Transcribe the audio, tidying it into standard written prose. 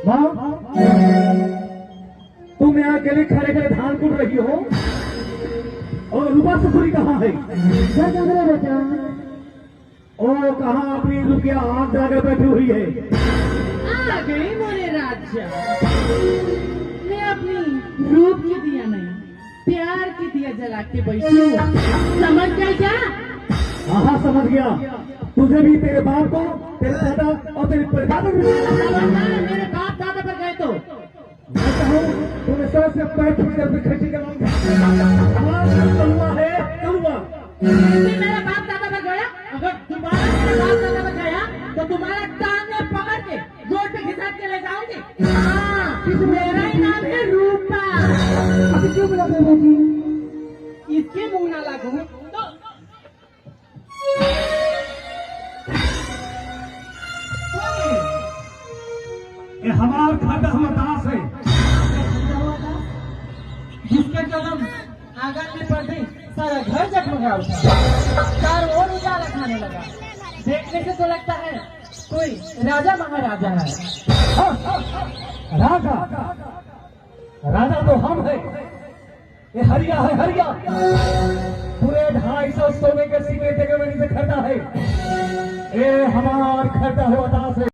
माँ, तुम यहाँ अकेले खड़े खड़े धान कूट रही हो और रूपा ससुरी कहाँ है? बेटा ओ कहाँ अपनी रुपया आंख जाकर बैठी हुई है? आ गई मोरे राजा। मैं अपनी रूप की दिया नहीं, प्यार की दिया जला के बैठी हूँ। समझ गया क्या? हाँ समझ गया। तुझे भी, तेरे बाप को, तेरे दादा और तेरे परदादा भी। मेरे बाप दादा पर गए तो मैं कहूँ तुम्हें सर से पैर फूट कर खर्ची करवाऊंगा। है करूँगा। मेरा बाप दादा पर गया, अगर दोबारा मेरे बाप दादा पर गया तो तुम्हारा टांगे पकड़ के रोड पे घिसा के ले जाऊंगी। हाँ, मेरा ही नाम है रूपा। अभी क्यों बुला रहे जी? इसके मुंह ना लागू तो ये हमार खाता हम दास है। जिसके कदम आंगन में पड़ते सारा घर जगमगा उठा, चारों ओर उजाला खाने लगा। देखने से तो लगता है कोई राजा महाराजा है। राजा राजा तो हम है। ये हरिया है, हरिया पूरे 250 सोने के सीने जगह से खरीदा है। ये हमार खरीदा हुआ दास है।